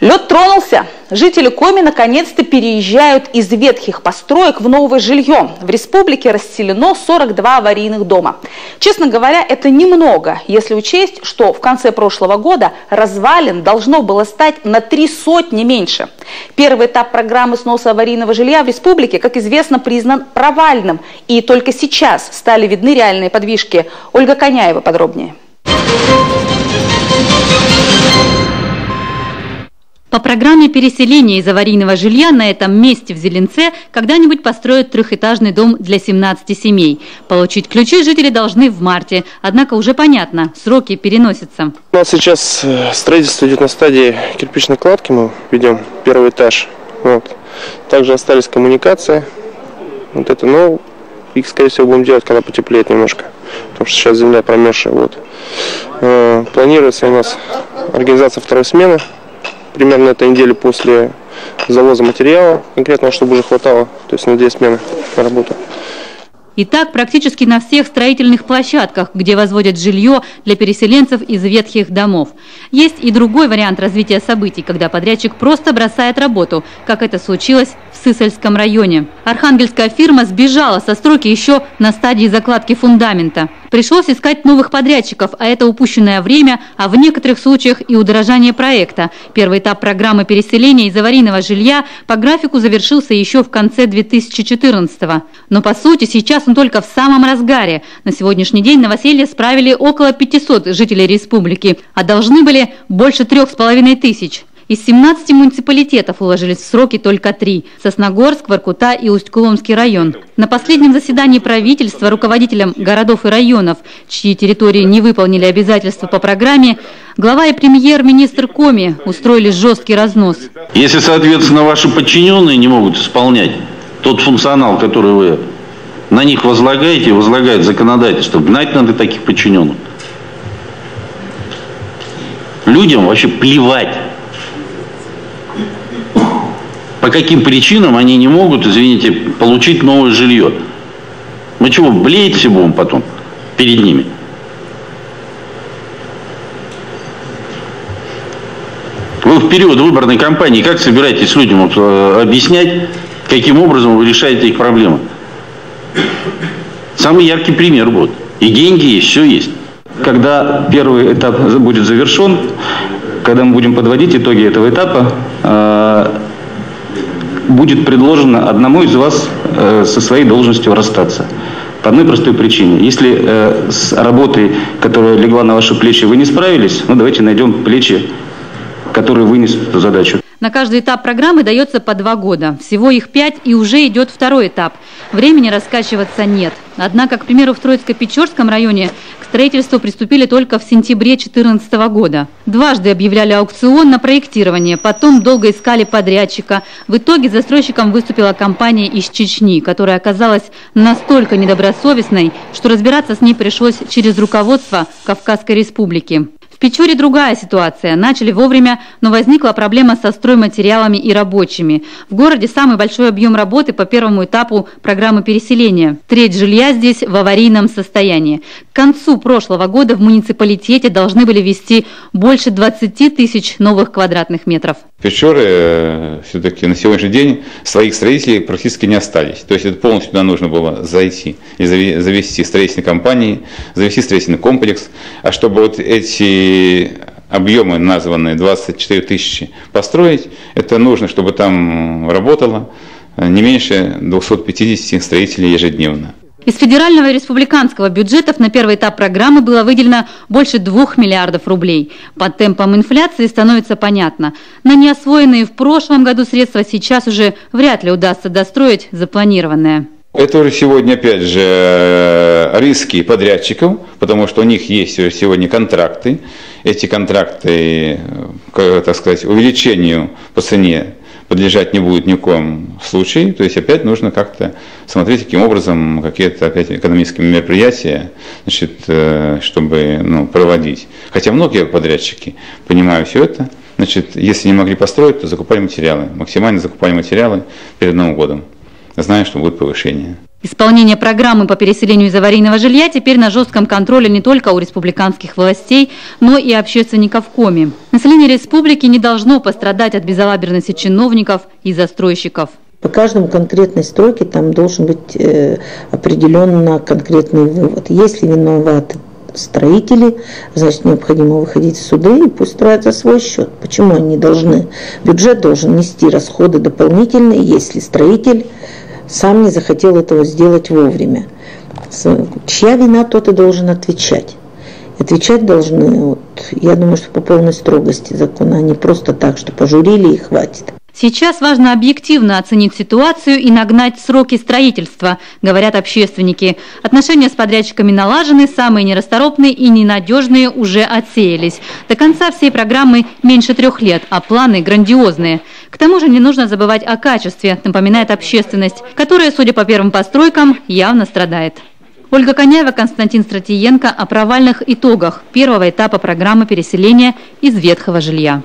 Лед тронулся. Жители Коми наконец-то переезжают из ветхих построек в новое жилье. В республике расселено 42 аварийных дома. Честно говоря, это немного, если учесть, что в конце прошлого года развалин должно было стать на 300 меньше. Первый этап программы сноса аварийного жилья в республике, как известно, признан провальным. И только сейчас стали видны реальные подвижки. Ольга Коняева подробнее. По программе переселения из аварийного жилья на этом месте в Зеленце когда-нибудь построят трехэтажный дом для 17 семей. Получить ключи жители должны в марте. Однако уже понятно, сроки переносятся. У нас сейчас строительство идет на стадии кирпичной кладки. Мы ведем первый этаж. Также остались коммуникации. Их, скорее всего, будем делать, когда потеплеет немножко. Потому что сейчас земля промерзшая. Планируется у нас организация второй смены. Примерно этой недели после завоза материала, конкретно, чтобы уже хватало, то есть на 2 смены на работу. И так практически на всех строительных площадках, где возводят жилье для переселенцев из ветхих домов. Есть и другой вариант развития событий, когда подрядчик просто бросает работу, как это случилось в Сысольском районе. Архангельская фирма сбежала со стройки еще на стадии закладки фундамента. Пришлось искать новых подрядчиков, а это упущенное время, а в некоторых случаях и удорожание проекта. Первый этап программы переселения из аварийного жилья по графику завершился еще в конце 2014-го. Но по сути сейчас он только в самом разгаре. На сегодняшний день новоселье справили около 500 жителей республики, а должны были больше 3500. Из 17 муниципалитетов уложились в сроки только 3 – Сосногорск, Воркута и Усть-Куломский район. На последнем заседании правительства руководителям городов и районов, чьи территории не выполнили обязательства по программе, глава и премьер-министр Коми устроили жесткий разнос. Если, соответственно, ваши подчиненные не могут исполнять тот функционал, который вы на них возлагаете, возлагает законодательство, гнать надо таких подчиненных. Людям вообще плевать. По каким причинам они не могут, извините, получить новое жилье? Мы чего, блеять все будем потом перед ними? Вы в период выборной кампании как собираетесь людям объяснять, каким образом вы решаете их проблемы? Самый яркий пример будет. И деньги есть, все есть. Когда первый этап будет завершен, когда мы будем подводить итоги этого этапа, будет предложено одному из вас со своей должностью расстаться. По одной простой причине. Если с работой, которая легла на ваши плечи, вы не справились, давайте найдем плечи, которые вынесут эту задачу. На каждый этап программы дается по 2 года. Всего их 5, и уже идет второй этап. Времени раскачиваться нет. Однако, к примеру, в Троицко-Печорском районе к строительству приступили только в сентябре 2014 года. Дважды объявляли аукцион на проектирование, потом долго искали подрядчика. В итоге застройщиком выступила компания из Чечни, которая оказалась настолько недобросовестной, что разбираться с ней пришлось через руководство Кавказской республики. В Печоре другая ситуация. Начали вовремя, но возникла проблема со стройматериалами и рабочими. В городе самый большой объем работы по первому этапу программы переселения. Треть жилья здесь в аварийном состоянии. К концу прошлого года в муниципалитете должны были ввести больше 20 тысяч новых квадратных метров. В Печоре все-таки на сегодняшний день своих строителей практически не остались. То есть это полностью туда нужно было зайти и завести строительные компании, завести строительный комплекс. А чтобы вот эти объемы, названные 24 тысячи, построить, это нужно, чтобы там работало не меньше 250 строителей ежедневно. Из федерального и республиканского бюджетов на первый этап программы было выделено больше 2 миллиардов рублей. По темпам инфляции становится понятно. На неосвоенные в прошлом году средства сейчас уже вряд ли удастся достроить запланированное. Это уже сегодня, опять же, риски подрядчиков, потому что у них есть сегодня контракты. Эти контракты, так сказать, увеличению по цене подлежать не будет ни в коем случае. То есть опять нужно как-то смотреть, каким образом какие-то опять экономические мероприятия, чтобы проводить. Хотя многие подрядчики понимают все это. Если не могли построить, то закупали материалы. Максимально закупали материалы перед Новым годом, зная, что будет повышение. Исполнение программы по переселению из аварийного жилья теперь на жестком контроле не только у республиканских властей, но и общественников Коми. Население республики не должно пострадать от безалаберности чиновников и застройщиков. По каждому конкретной стройке там должен быть определенно конкретный вывод. Если виноваты строители, значит, необходимо выходить в суды и пусть строят за свой счет. Почему они должны? Бюджет должен нести расходы дополнительные, если строитель сам не захотел этого сделать вовремя. Чья вина, тот и должен отвечать. Отвечать должны, я думаю, что по полной строгости закона, а не просто так, что пожурили и хватит. Сейчас важно объективно оценить ситуацию и нагнать сроки строительства, говорят общественники. Отношения с подрядчиками налажены, самые нерасторопные и ненадежные уже отсеялись. До конца всей программы меньше 3 лет, а планы грандиозные. К тому же не нужно забывать о качестве, напоминает общественность, которая, судя по первым постройкам, явно страдает. Ольга Коняева, Константин Стратиенко о провальных итогах первого этапа программы переселения из ветхого жилья.